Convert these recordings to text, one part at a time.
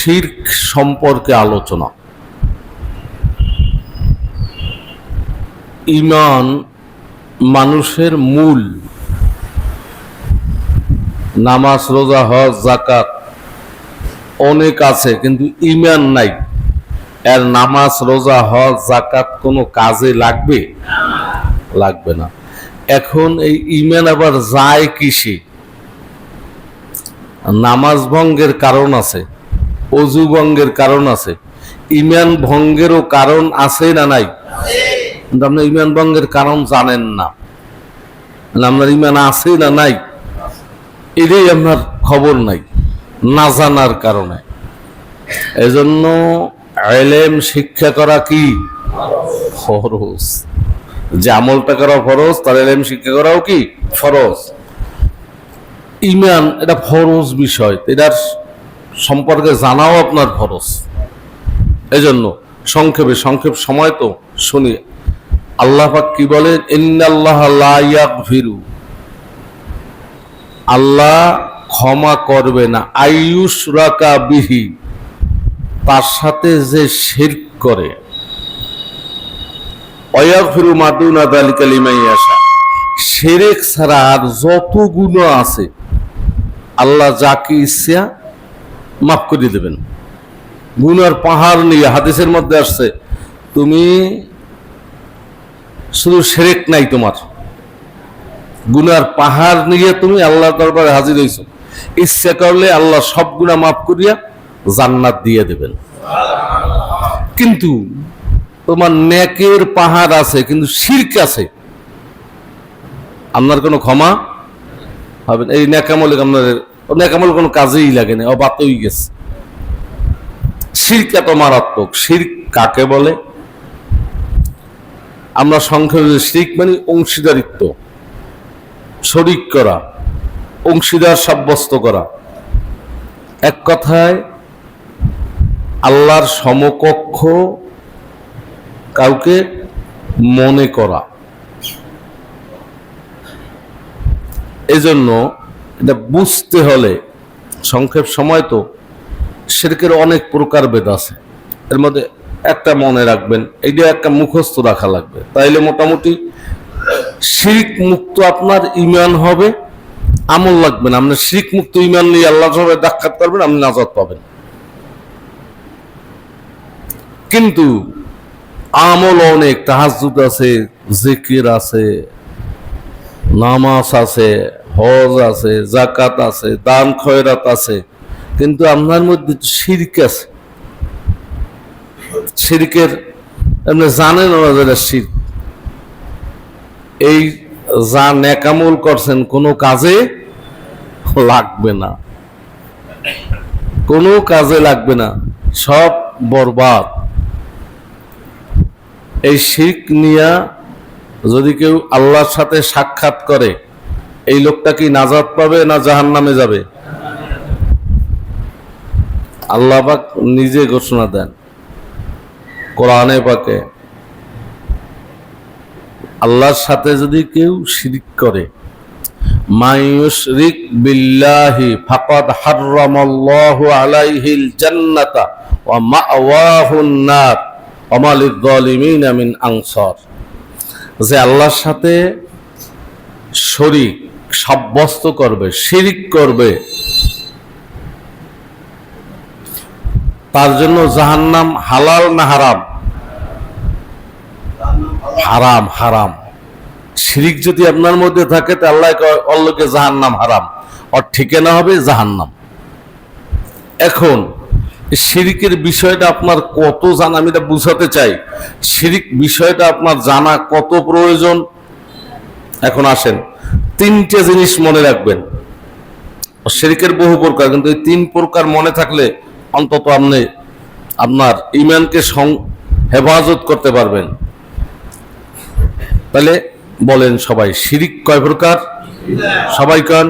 শিরক সম্পর্কে আলোচনা। ঈমান মানুষের মূল। নামাজ, রোজা, হজ, যাকাত অনেক আছে, কিন্তু ঈমান নাই। এর নামাজ, রোজা, হজ, যাকাত কোনো কাজে লাগবে? লাগবে না। এখন এই ঈমান আবার যায় কিসে? নামাজ ভঙ্গের কারণ আছে, অজু ভঙ্গের কারণ আছে, ঈমান ভঙ্গেরও কারণ আছে না নাই? কিন্তু আপনি ঈমান ভঙ্গের কারণ জানেন না, আপনার ঈমান আছে না নাই এটাই আপনার খবর নাই, না জানার কারণে। এজন্য ইলম শিক্ষা করা কি ফরজ। যে আমলটা করা ফরজ, তার ইলম শিক্ষা করাও কি ফরজ। ঈমান এটা ফরজ বিষয়, এটার সম্পর্কে জানাও আপনার ফরজ। এজন্য সংক্ষেপ সময় তো শুনি। আল্লাহ পাক কি বলেন? ইন্নাল্লাহ লা ইয়াগফিরু, আল্লাহ ক্ষমা করবে না, আইয়ুশরাকা বিহি, তার সাথে যে শিরক করে, ওয়ায়াগফিরু মা দুনা যালিকা লিমান ইয়াশা, শিরক ছাড়া আর যত গুনাহ আছে আল্লাহ যাকে ইচ্ছা মাফ করে দেবেন। গুনার পাহাড় নিয়ে হাদিসের মধ্যে আসছে, তুমি শুধু শিরক নাই, তোমার গুনার পাহাড় নিয়ে তুমি আল্লাহর দরবারে হাজির হইছো, ইচ্ছা করলে আল্লাহ সব গুনাহ মাফ করিয়া জান্নাত দিয়ে দেবেন। কিন্তু তোমার নেকের পাহাড় আছে, কিন্তু শিরক আছে, আপনার কোনো ক্ষমা হবে না। এই নেকামল, আপনার নেকামল কোনো কাজেই লাগে না, অবাতই গেছে। শিরক এত মারাত্মক। শিরক কাকে বলে? আমরা সংক্ষেপে শিরক মানে অংশীদারিত্ব, শরীক করা, অংশীদার সাব্যস্ত করা। এক কথায় আল্লাহর সমকক্ষ কাউকে মনে করা। এজন্য এটা বুঝতে হলে, সংক্ষেপ সময় তো, শিরকের অনেক প্রকার ভেদ আছে। এর মধ্যে একটা মনে রাখবেন, এইটা একটা মুখস্থ রাখা লাগবে, তাইলে মোটামুটি শিরক মুক্ত আপনার ঈমান হবে, আমল লাগবে না। আপনি শিরক মুক্ত ঈমান নিয়ে আল্লাহর সাথে সাক্ষাৎ করবেন, আপনি নাজাত পাবেন। কিন্তু আমল অনেক, তাহাজ্জুদ আছে, জিকির আছে, নামাজ আছে, হজ আছে, যাকাত আছে, দান খয়রাত আছে, কিন্তু আপনার মধ্যে শিরক আছে। শিরকের আপনি জানেন না যেটা শিরক। এই যা নেকামল করছেন কোনো কাজে লাগবে না, কোনো কাজে লাগবে না, সব বরবাদ। এই শিরক নিয়া যদি কেউ আল্লাহর সাথে সাক্ষাৎ করে, এই লোকটা কি নাজাত পাবে না জাহান্নামে যাবে? আল্লাহ পাক নিজে ঘোষণা দেন কোরআনে পাকে, আল্লাহর সাথে যদি কেউ শিরক করে, মায়ুশরিক বিল্লাহি ফাকাদ হাররামাল্লাহু আলাইহিল জান্নাতা ওয়া মাওয়াহুন নার ওয়া মা লিয-যালিমিনা মিন আনসার। যে আল্লাহর সাথে শরীক সাব্যস্ত করবে, শিরক করবে, তার জন্য জাহান্নাম হালাল না হারাম? হারাম। হারাম। শিরক যদি আপনার মধ্যে থাকে, তা আল্লাহ অল্লকে জাহান্নাম হারাম, আর ঠিকানা হবে জাহান্নাম। এখন শিরকের বিষয়টা আপনার কত জানা, আমি এটা বুঝাতে চাই। শিরক বিষয়টা আপনার জানা কত প্রয়োজন। এখন আসেন, তিনটে জিনিস মনে রাখবেন। শিরকের বহু প্রকার, কিন্তু এই তিন প্রকার মনে থাকলে অন্তত আপনি আপনার ঈমানকে হেফাজত করতে পারবেন। তাহলে বলেন সবাই, শিরক কয় প্রকার? সবাই কান?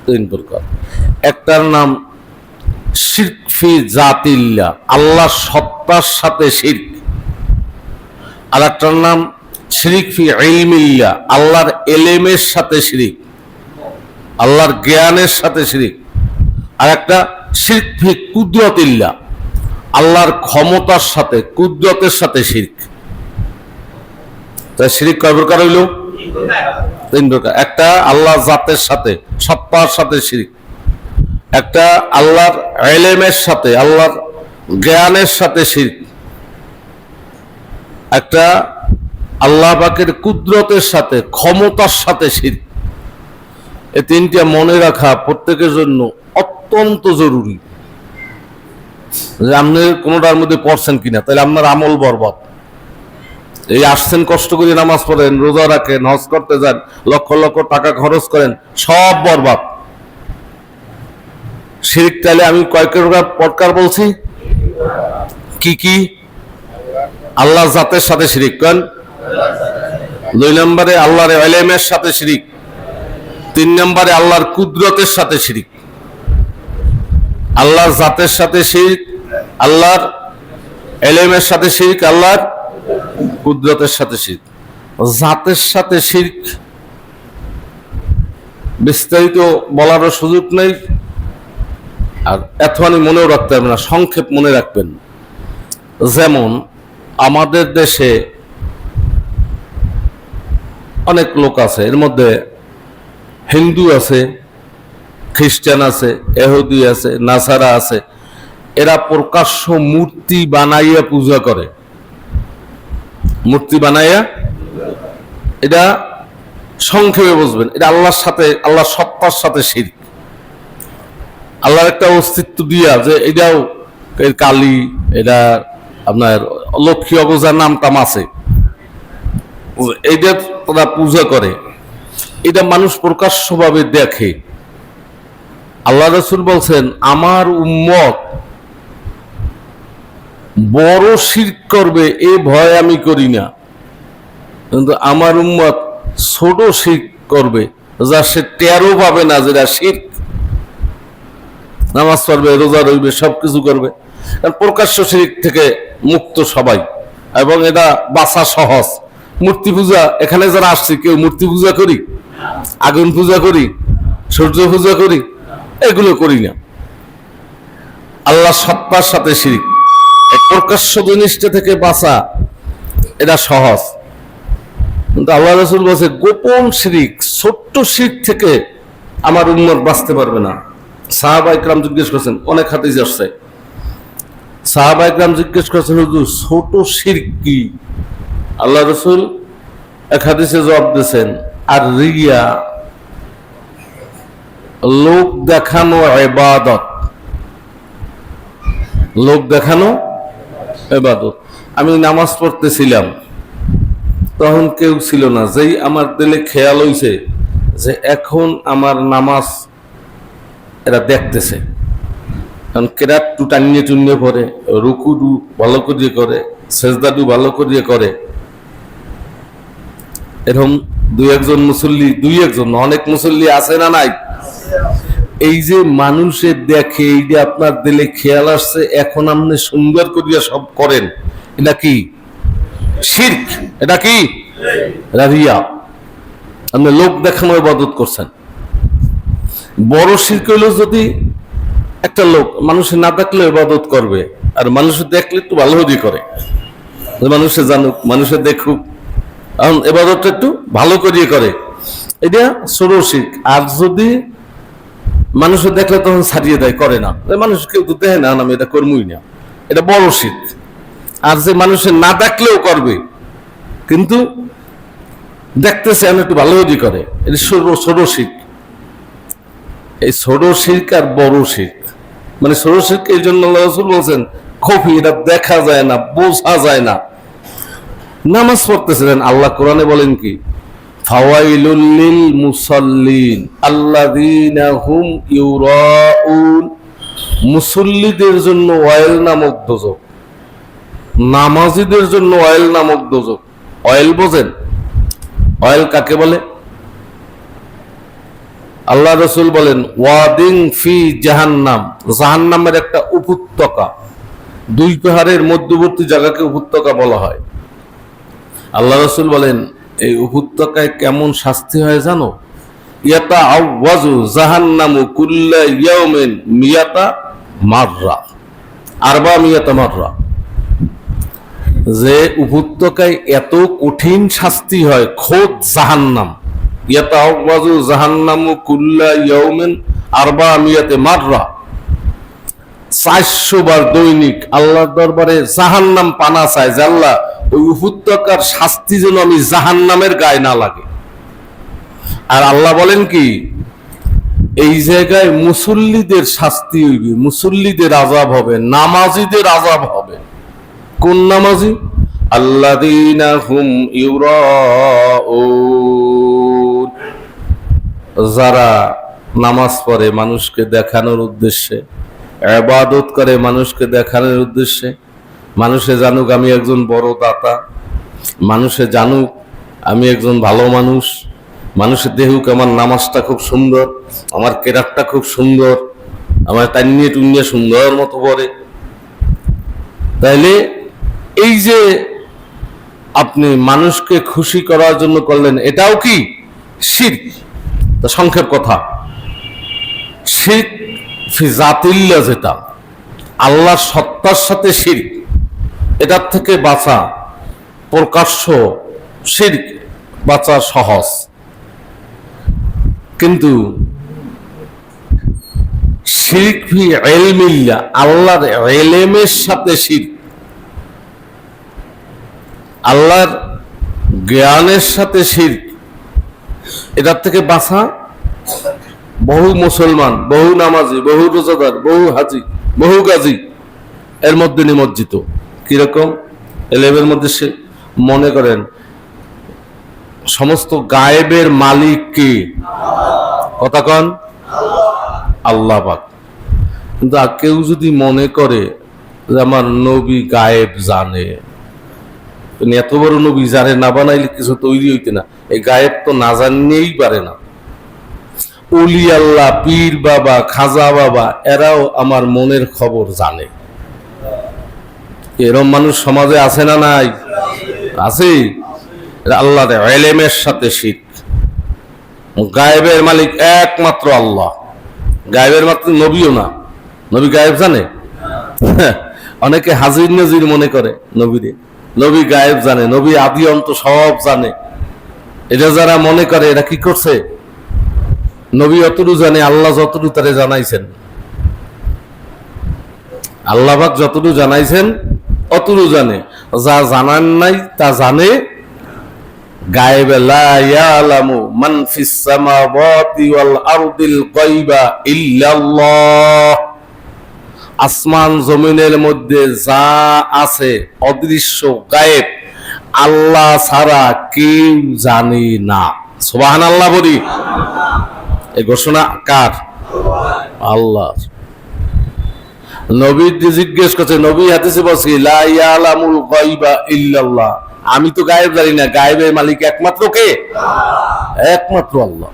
তিন প্রকার। একটার নাম শিরক ফি জাতিল্লাহ, আল্লাহর সত্তার সাথে শিরক। আর একটার নাম শিরক ফি ইলমিল্লাহ, আল্লাহর এলেমের সাথে শিরক, আল্লাহর জ্ঞানের সাথে শিরক। আর একটা শিরক ফি কুদরতিল্লাহ, আল্লাহর ক্ষমতার সাথে কুদরতের সাথে শিরক। তাই শিরক কয় প্রকার হইল? 3 প্রকার। একটা আল্লাহ জাতের সাথে সত্তার সাথে শিরক, একটা আল্লাহর ইলমের সাথে আল্লাহর জ্ঞানের সাথে শিরক, একটা আল্লাহ পাকের কুদরতের সাথে ক্ষমতার সাথে শিরক। এই 3টা মনে রাখা প্রত্যেকের জন্য অত্যন্ত জরুরি। যে আপনি কোনোটার মধ্যে পড়ছেন কিনা, তাহলে আপনার আমল বরবাদ। এই আসছেন কষ্ট করে নামাজ পড়েন, রোজা রাখেন, হজ করতে যান, লক্ষ লক্ষ টাকা খরচ করেন, সব বরবাদ। শিরক তাহলে আমি কয়েক প্রকার বলছি, কি কি? আল্লাহ জাতের সাথে শিরক করেন, 2 নম্বরে আল্লাহর ইলমের সাথে শিরক, 3 নম্বরে আল্লাহর কুদরতের সাথে শিরক। আল্লাহর জাতের সাথে শিরক, আল্লাহর ইলমের সাথে শিরক, আল্লাহর কুদরতের সাথে শিরক। জাতের সাথে শিরক বিস্তারিত বলারও সুযোগ নেই, আর এতখানি মনেও রাখতে হবে না, সংক্ষেপ মনে রাখবেন। যেমন আমাদের দেশে অনেক লোক আছে, এর মধ্যে হিন্দু আছে, খ্রিস্টান আছে, ইহুদি আছে, নাসারা আছে। এরা প্রকাশ্য মূর্তি বানাইয়া পূজা করে, মূর্তি বানাইয়া। এটা সংক্ষেপে বুঝবেন, এটা আল্লাহর সাথে, আল্লাহর সত্তার সাথে শিরক। আল্লাহর একটা অস্তিত্ব দিয়া যে এটাও কালী, এটা আপনার লক্ষ্মী অগজার নাম টাম আছে, এইটা তারা পূজা করে। এটা মানুষ প্রকাশ্যভাবে দেখে। আল্লাহ রাসূল বলছেন, আমার উম্মত বড় শিরক করবে এই ভয় আমি করি না, কিন্তু আমার উম্মত ছোট শিরক করবে যা সে টেরও পাবে না, যেটা শিরক। নামাজ পড়বে, রোজা রইবে, সবকিছু করবে, কারণ প্রকাশ্য শিরক থেকে মুক্ত সবাই, এবং এটা বাঁচা সহজ। মূর্তি পূজা, এখানে যারা আসছে কেউ মূর্তি পূজা করি, আগুন পূজা করি, সূর্য পূজা করি, এগুলো করি না। আল্লাহ সত্তার সাথে শিরক, এই প্রকাশ্য জিনিসটা থেকে বাঁচা এটা সহজ। কিন্তু আল্লাহ রাসূল বলছে, গোপন শিরক, ছোট্ট শিরক থেকে আমার উম্মত বাঁচতে পারবে না। সাহাবা ইকরাম জিজ্ঞেস করছেন, অনেক হাদিস আসছে, সাহাবা ইকরাম জিজ্ঞেস করছেন, হুজুর ছোট শিরক কি? আল্লাহ রাসূল এক হাদিসে জবাব দিয়েছেন, আর রিয়া, লোক দেখানো ইবাদত, লোক দেখানো ইবাদত। আমি নামাজ পড়তেছিলাম, তখন কেউ ছিল না, যেই আমার দিলে খেয়াল হইছে যে এখন আমার নামাজ এরা দেখতেছে, কারণ কেরাত টু টানিয়ে টুনিয়ে পড়ে, রুকুডু ভালো করিয়ে করে, সেজদাডু ভালো করিয়ে করে। এরকম 2-1 মুসল্লি, 2-1 অনেক মুসল্লি আছে না নাই? এই যে মানুষের দেখে, এই যে আপনার দিলে খেয়াল আসছে এখন আপনি সুন্দর করিয়া সব করেন, এটা কি? শিরক। এটা কি? রিয়া। আপনি লোক দেখানো ইবাদত করছেন। বড় শিরক হইল যদি একটা লোক মানুষের না দেখলে ইবাদত করবে, আর মানুষের দেখলে একটু ভালো হদি করে, মানুষে জানুক, মানুষে দেখুক, এখন ইবাদতটা একটু ভালো করিয়ে করে, এটা ছোট শিরক। আর যদি মানুষের দেখলে তখন ছাড়িয়ে দেয়, করে না, মানুষ কেউ তো দেখে না, আমি এটা করবই না, এটা বড় শিরক। আর যে মানুষের না দেখলেও করবে, কিন্তু দেখতেছে আমি একটু ভালো হদি করে, এটা ছোট শিরক। এই ছোট শিরক আর বড় শিরক, মানে ছোট শিরক এই জন্য আল্লাহ রাসূল বলছেন খফি, এটা দেখা যায় না, বোঝা যায় না। নামাজ পড়তেছিলেন, আল্লাহ কোরআনে বলেন কি? ফাওয়াইলুল লিল মুসাল্লিন আল্লাযীনা হুম ইউরাউন, মুসল্লিদের জন্য ওয়াইল নামক দোজখ, নামাজীদের জন্য ওয়াইল নামক দোজখ। ওয়াইল বোঝেন? ওয়াইল কাকে বলে? আল্লাহ রাসূল বলেন, ওয়াদিন ফি জাহান্নাম, জাহান্নামের একটা উপত্যকা, 2 পাহাড়ের মধ্যবর্তী জায়গাকে উপত্যকা বলা হয়। আল্লাহ রাসূল বলেন, এই উপত্যকায় কেমন শাস্তি হয় জানো? ইয়াতা আওয়াজু জাহান্নামু কুল্লা ইয়াউমিন মিয়াতা মাররা, আরবা মিয়াতা মাররা, যে উপত্যকায় এত কঠিন শাস্তি হয়, খোদ জাহান্নাম, ইয়াতাওয়াজু জাহান্নামু কুল্লা ইয়াউমিন আরবা মিয়াতে মাররা, 400 বার দৈনিক আল্লাহর দরবারে জাহান্নাম পানা চায় যে আল্লাহ ওই উপত্যকার শাস্তি যেন আমি জাহান্নামের গায়ে না লাগে। আর আল্লাহ বলেন কি, এই জায়গায় মুসল্লিদের শাস্তি হইবে, মুসল্লিদের আযাব হবে, নামাজীদের আযাব হবে। কোন নামাজি? আল্লাযীনা হুম ইউরাউন, যারা নামাজ পড়ে মানুষকে দেখানোর উদ্দেশ্যে, ইবাদত করে মানুষকে দেখানোর উদ্দেশ্যে, মানুষে জানুক আমি একজন বড় দাতা, মানুষে জানুক আমি একজন ভালো মানুষ, মানুষে দেখুক আমার নামাজটা খুব সুন্দর, আমার কেরাতটা খুব সুন্দর, আমার টান্নিয়ে টুন্নিয়ে সুন্দর মতো পড়ে। তাইলে এই যে আপনি মানুষকে খুশি করার জন্য করলেন, এটাও কি শিরক? তা সংক্ষেপ কথা, শিরক ফি জাতিল্লাহ, যেটা আল্লাহর সত্তার সাথে শিরক, এটার থেকে বাঁচা প্রকাশ্য শিরক বাঁচা সহজ, কিন্তু শিরক ফি ইলমিল্লাহ, আল্লাহর ইলমের সাথে শিরক, আল্লাহর জ্ঞানের সাথে শিরক, এটার থেকে বাঁচা বহু মুসলমান, বহু নামাজি, বহু রোজাদার, বহু হাজি, বহু গাজী এর মধ্যে নিমজ্জিত। কিরকম? এলেমের মধ্যে সে মনে করেন সমস্ত গায়েবের মালিক কে? কথা কন, আল্লাহ পাক। কিন্তু কেউ যদি মনে করে যে আমার নবী গায়েব জানে, এত বড় নবী জানে, না বানাইলে কিছু তৈরি হইতে না, এই গায়েব তো না জানলেই পারে না। ওলি আল্লাহ, পীর বাবা, খাজা বাবা, এরাও আমার মনের খবর জানে। এরম মানুষ সমাজে আছে না নাই? আছে। আল্লাহর ইলমের সাথে শিরক। গায়েবের মালিক একমাত্র আল্লাহ, গায়েবের মাত্র নবীও না। নবী গায়েব জানে? অনেকে হাজির নজির মনে করে নবীরে, নবী গায়েব জানে, নবী আদি অন্ত সব জানে। এটা যারা মনে করে এরা কি করছে? নবী অতটুকু জানে, আল্লাহ যতটুকু তারে জানাইছেন, আল্লাহ পাক যতটুকু জানাইছেন অতটুকু জানে, যা জানান নাই তা জানে গায়েবে। লা ইয়ালামু মান ফিস সামাওয়াতি ওয়াল আরদিল গায়বা ইল্লাল্লাহ, আসমান জমিনের মধ্যে যা আছে অদৃশ্য গায়েব আল্লাহ ছাড়া কেউ জানে না। সুবহানাল্লাহ বলি। এই ঘোষণা কার? আল্লাহ। নবী জিজ্ঞেস করছে, নবী হাদিসে বলছে লা ইয়ালামুল গায়বা ইল্লাল্লাহ, আমি তো গায়েব জানি না, গায়েবের মালিক একমাত্র কে? একমাত্র আল্লাহ।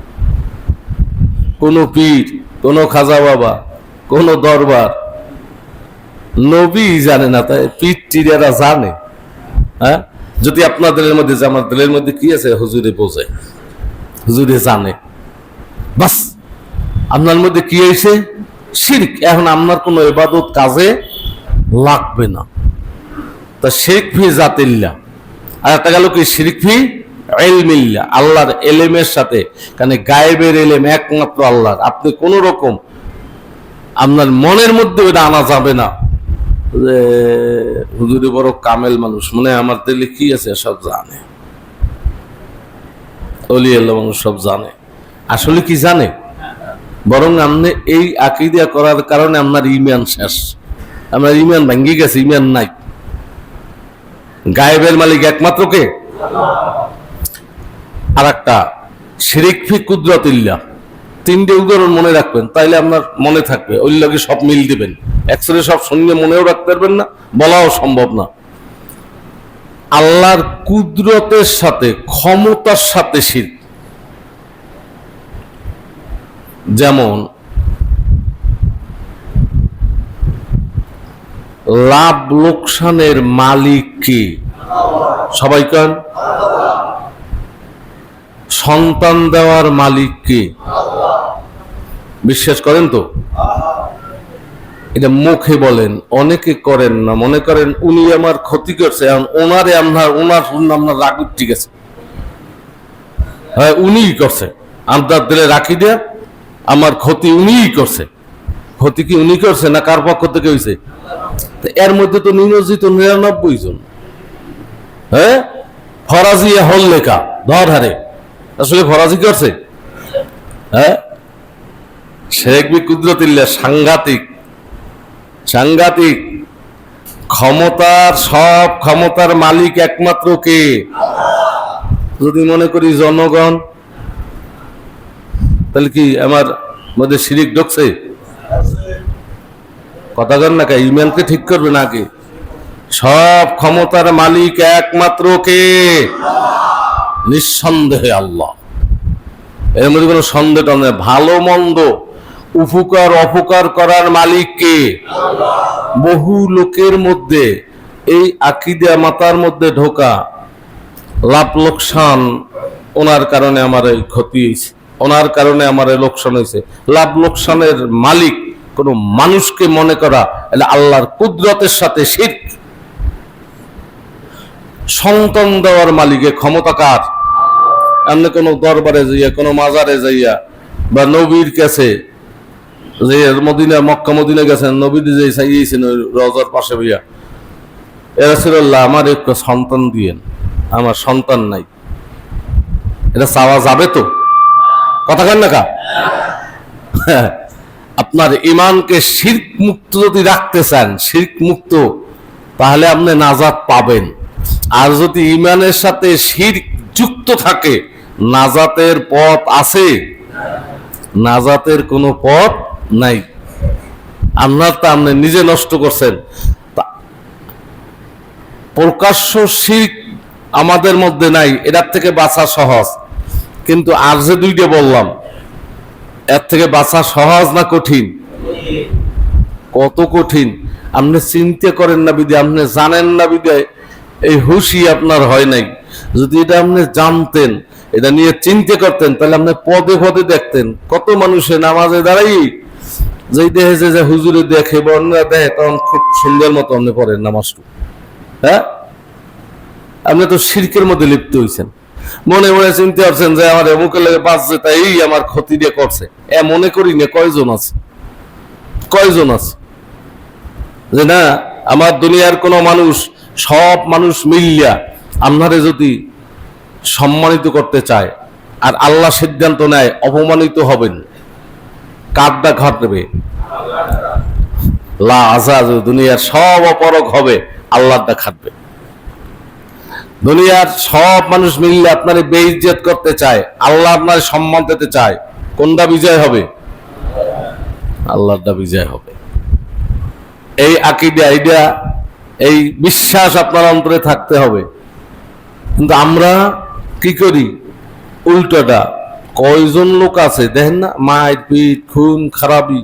কোন পীর, কোন খাজা বাবা, কোন দরবার নবী জানে না, তাই পীর টিরেরা জানে। হ্যাঁ, যদি আপনার দিলের মধ্যে, আমার দিলের মধ্যে কি আছে হুজুরে বোঝে, হুজুরে জানে, বাস আপনার মধ্যে কি হয়েছে? শিরক। এখন আপনার কোনো ইবাদত কাজে লাগবে না। তা শিরক ফি জাতিল্লাহ, আর একটা গেল কি শিরক ফি ইলমিল্লাহ, আল্লাহর ইলমের সাথে। কারণ গায়েবের ইলম একমাত্র আল্লাহর, আপনি কোন রকম আপনার মনের মধ্যে এটা আনা যাবে না যে হুজুরে বড় কামেল মানুষ, মনে আমার দিলে কি আছে সব জানে, ওলি আল্লাহ মানুষ সব জানে। আসলে কি জানে? বরং আপনি এই আকীদা করার কারণে আপনার ঈমান শেষ, আপনার ঈমান ভেঙে গেছে, ঈমান নাই। গায়েবের মালিক একমাত্র কে? আর একটা শিরক ফি কুদরতিল্লাহ। তিনটে উদাহরণ মনে রাখবেন, তাইলে আপনার মনে থাকবে, ওই লগে সব মিল দিবেন। একসাথে সব শুনলে মনেও রাখতে পারবেন না, বলাও সম্ভব না। আল্লাহর কুদরতের সাথে, ক্ষমতার সাথে শিরক। যেমন লাভ লোকসানের মালিক কি? সবাই কেন? সন্তান দেওয়ার মালিক কি? বিশ্বাস করেন তো? এটা মুখে বলেন, অনেকে করেন না, মনে করেন উনি আমার ক্ষতি করছে, ওনারে ওনার শুনলাম না রাগ ঠিক আছে, হ্যাঁ উনিই করছে, আপনার দিলে রাখি দেয়া আমার ক্ষতি উনিই করছে। ক্ষতি কি উনি করছে না কার পক্ষ থেকে হয়েছে? এর মধ্যে তো নিয়োজিত 99 জন, হ্যাঁ ফরাজি হল লেখা ধর হারে, আসলে ফরাজি করছে? হ্যাঁ শেখ বি কুদরতিল্লাহ সাংঘাতিক, সাংঘাতিক। ক্ষমতার সব ক্ষমতার মালিক একমাত্র কে? যদি মনে করি জনগণ, তাহলে কি আমার মধ্যে শিরিক ঢুকছে? কথা কন না, ইমানকে ঠিক করবে নাকি? সব ক্ষমতার মালিক একমাত্র কে? নিঃসন্দেহে আল্লাহ, এর মধ্যে কোনো সন্দেহ নেই। ভালো মন্দ উপকার অপকার করার মালিক কে? বহু লোকের মধ্যে এই আকীদা মাথার মধ্যে ঢোকা, লাভ লোকসান, ওনার কারণে আমার এই ক্ষতি হয়েছে, ওনার কারণে আমার এই লোকসান হয়েছে। লাভ লোকসানের মালিক কোন মানুষকে মনে করা এটা আল্লাহর কুদরতের সাথে শিরক। সন্তান দেওয়ার মালিকে ক্ষমতা কার? আপনি কোনো দরবারে যাইয়া, কোনো মাজারে যাইয়া, বা নবীর কাছে যে মদিনা মক্কা মদিনা গেছেন, নবী যে চাইয়েছেন ওই রওজার পাশে ভাইয়া, এ রাসূলুল্লাহ আমার একটু সন্তান দিয়েন, আমার সন্তান নাই, এটা চাওয়া যাবে তো? কথা কেন না কা? আপনার ইমানকে শিরক মুক্ত যদি রাখতে চান, শিরক মুক্ত, তাহলে আপনি নাজাত পাবেন। আর যদি ইমানের সাথে শিরক যুক্ত থাকে, নাজাতের পথ আছে? নাজাতের কোনো পথ নাই। আপনার তা আপনি নিজে নষ্ট করছেন। প্রকাশ্য শিরক আমাদের মধ্যে নাই, এটার থেকে বাঁচা সহজ। কিন্তু আর যে দুইটা বললাম, এর থেকে বাঁচা সহজ না কঠিন? কত কঠিন! আপনি চিন্তা করেন না বিদে, আপনি জানেন না বিদে এই হুশই আপনার হয় নাই। যদি এটা আপনি জানতেন, এটা নিয়ে চিন্তা করতেন, তাহলে আপনি পদে পদে দেখতেন কত মানুষে নামাজে দাঁড়াই যেই দেখেছে যে হুজুরে দেখে বন্যা দেখে, তখন খুব সুন্দর মতো আপনি পড়েন নামাজটু। হ্যাঁ আপনি তো শিরকের মধ্যে লিপ্ত হয়েছেন। মনে মনে চিন্তা করছেন যে আমার এমুকে লেগে বাঁচছে, তাই আমার ক্ষতি দিয়ে করছে। মনে করি না কয়জন আছে, কয়জন আছে যে না আমার দুনিয়ার কোন মানুষ, সব মানুষ মিলিয়া আপনারে যদি সম্মানিত করতে চায়, আর আল্লাহ সিদ্ধান্ত নেয় অপমানিত হবেন, কারটা ঘটবে? লা আজাজ, দুনিয়ার সব অপরক হবে, আল্লাহটা খাটবে। দুনিয়ার সব মানুষ মিললে আপনার বেইজ্জত করতে চায়, আল্লাহ আপনার সম্মান দিতে চায়, কোনটা বিজয় হবে? আল্লাহটা বিজয় হবে। এই আকীদা, এইটা, এই বিশ্বাস আপনার অন্তরে থাকতে হবে। কিন্তু আমরা কি করি? উল্টোটা। কয়জন লোক আছে দেখেন না, মার পিট খুন খারাপি,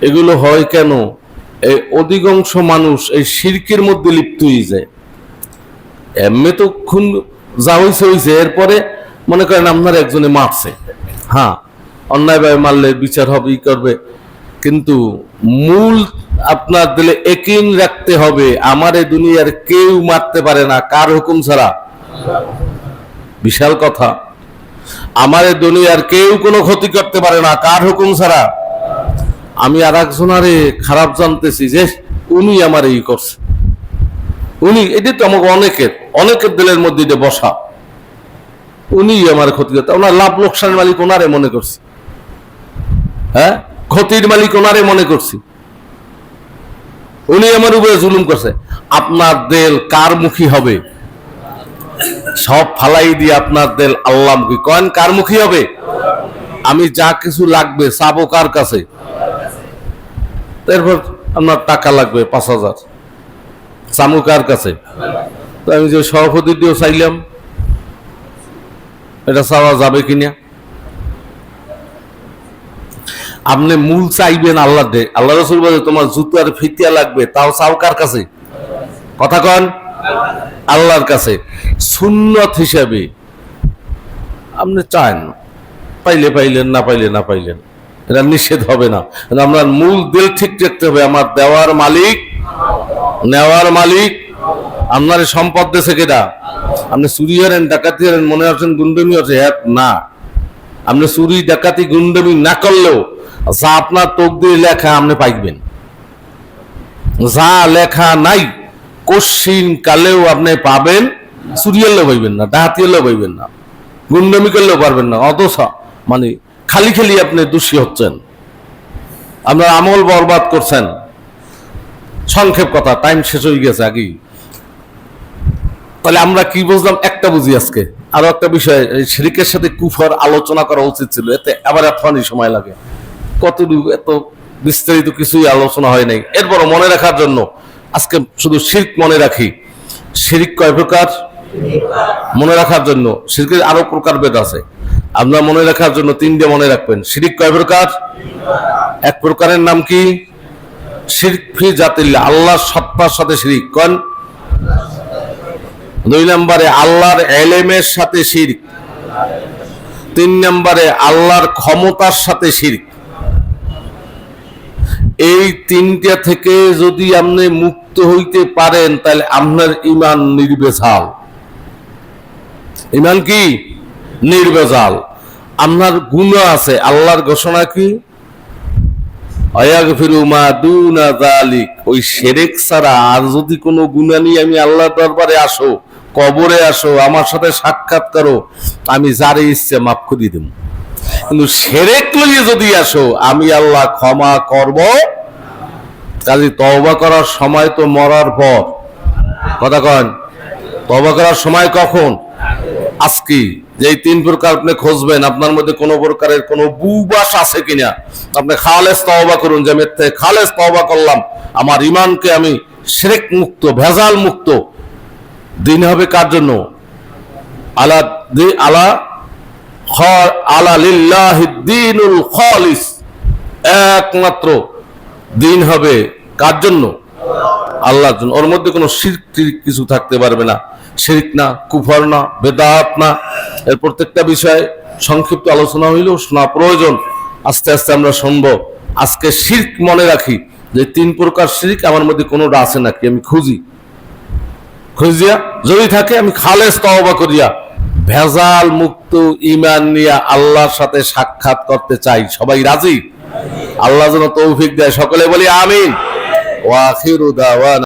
এগুলো হয় কেন? এই অধিকাংশ মানুষ এই শিরকের মধ্যে লিপ্ত হয়ে যায়। এমনি তো খুন যা হয়েছে হয়েছে, এরপরে মনে করেন আপনার একজনে মারছে, হ্যাঁ অন্যায়ভাবে মারলে বিচার হবে, ই করবে, কিন্তু মূল আপনার দিলে একিন রাখতে হবে আমার এই দুনিয়ার কেউ মারতে পারে না কার হুকুম ছাড়া। বিশাল কথা। আমার এই দুনিয়ার কেউ কোনো ক্ষতি করতে পারে না কার হুকুম ছাড়া। আমি আর একজনারে খারাপ জানতেছি যে উনি আমার এই করছে, উনি, এটি তো আমাকে অনেকের দিলের মধ্যে এটা বসা, উনি আমার ক্ষতি করতে, ওনার লাভ লোকসানের মালিক ওনারে মনে করছি, হ্যাঁ ক্ষতির মালিক ওনারে মনে করছি, উনি আমার উপরে জুলুম করছে। আপনার দেল কার মুখী হবে? সব ফালাই দিয়ে আপনার দেল আল্লাহ মুখী। কয়েন কার মুখী হবে? আমি যা কিছু লাগবে চাবো কার কাছে? এরপর আপনার টাকা লাগবে 5,000, চামু কার কাছে? তো আমি যে সভাপতি দিয়েও চাইলাম, এটা চাওয়া যাবে কিনা? আপনি মূল চাইবেন আল্লাহ দে। আল্লাহ রাসূল বলে তোমার জুতার ফিতিয়া লাগবে, তাও চাও কার কাছে? কথা কন, আল্লাহর কাছে। সুন্নত হিসাবে আপনি চান, পাইলে পাইলেন, না পাইলে না পাইলেন, এটা নিষেধ হবে না। আমরা মূল দিল ঠিক রাখতে হবে, আমার দেওয়ার মালিক নেওয়ার মালিক। আপনার সম্পদ দেশে কেটা? আপনি চুরি হারেন, ডাকাতি হারেন, মনে হচ্ছেন গুন্ডমি হচ্ছে, হ্যাঁ না। আপনি চুরি ডাকাতি গুন্ডমি না করলেও যা আপনার তকদিরে লেখা আপনি পাইবেন, যা লেখা নাই কশিন কালেও আপনি পাবেন। চুরি হলেও পাইবেন না, ডাকাতি হলেও পাইবেন না, গুন্ডমি করলেও পারবেন না। অথচ মানে খালি খালি আপনি দোষী হচ্ছেন, আপনার আমল বরবাদ করছেন। সংক্ষেপ কথা, টাইম শেষ হয়ে গেছে আগেই। তাহলে আমরা কি বুঝলাম? একটা বুঝি আজকে আরো একটা বিষয়, শিরকের সাথে কুফর আলোচনা করা উচিত ছিল, এতে আবার এতখানি সময় লাগে। কতটুকু এত বিস্তারিত কিছুই আলোচনা হয় নাই। এরপর মনে রাখার জন্য আজকে শুধু শিরক মনে রাখি। শিরক কয় প্রকার মনে রাখার জন্য? শিরকের আরো প্রকারভেদ আছে, আপনার মনে রাখার জন্য তিনটে মনে রাখবেন। শিরক কয় প্রকার? এক প্রকারের নাম কি? শিরক ফি জাতিল্লাহ, আল্লাহর সত্তার সাথে শিরক। কোন? দুই নম্বরে আল্লাহর এলেমের সাথে শিরক। তিন নম্বরে আল্লাহর ক্ষমতার সাথে শিরক। এই তিনটা থেকে যদি আপনি মুক্ত হইতে পারেন তাহলে আপনার ঈমান নির্ভেজাল। ঈমান কি? নির্ভেজাল। আপনার গুনাহ আছে, আল্লাহর ঘোষণা কি? আয়াগফিরু মা দুনা যালিক। ওই শিরক ছাড়া আর যদি কোনো গুনাহ নিয়ে আমি আল্লাহর দরবারে আসো, কবরে আসো, আমার সাথে সাক্ষাৎ করো, আমি যারে ইচ্ছে মাফ করে দেব। কিন্তু শিরক লইয়ে যদি আসো, আমি আল্লাহ ক্ষমা করব। কাজে তওবা করার সময় তো মরার পর, কথা কন। তওবা করার সময় কখন? আজকে। যে তিন প্রকার আপনি খুঁজবেন, আপনার মধ্যে কোন প্রকারের কোন বুবাস আছে কিনা, আপনি খালেস তওবা করুন, যে আমি খালেস তওবা করলাম, আমার ঈমানকে আমি শিরক মুক্ত, ভেজাল মুক্ত। দিন হবে কার জন্য? আলা আলা আলা লিল্লাহিদ দ্বীনুল খালিস। একমাত্র দিন হবে কার জন্য? আল্লাহর জন্য। ওর মধ্যে কোনো শিরক কিছু থাকতে পারবে না। শিরক না, কুফর না, বেদাত না। এর প্রত্যেকটা বিষয় সংক্ষিপ্ত আলোচনা হইলেও শোনা প্রয়োজন। আস্তে আস্তে আমরা শুনবো। আজকে শিরক মনে রাখি, যে তিন প্রকার শিরক আমার মধ্যে কোনোটা আছে নাকি আমি খুঁজিয়া যদি থাকে আমি খালেস তওবা করিয়া ভেজাল মুক্ত ঈমান নিয়ে আল্লাহর সাথে সাক্ষাৎ করতে চাই। সবাই রাজি? আল্লাহ যেন তৌফিক দেয়। সকলে বলি আমিন। ওয়া আখিরু দাওয়ানা।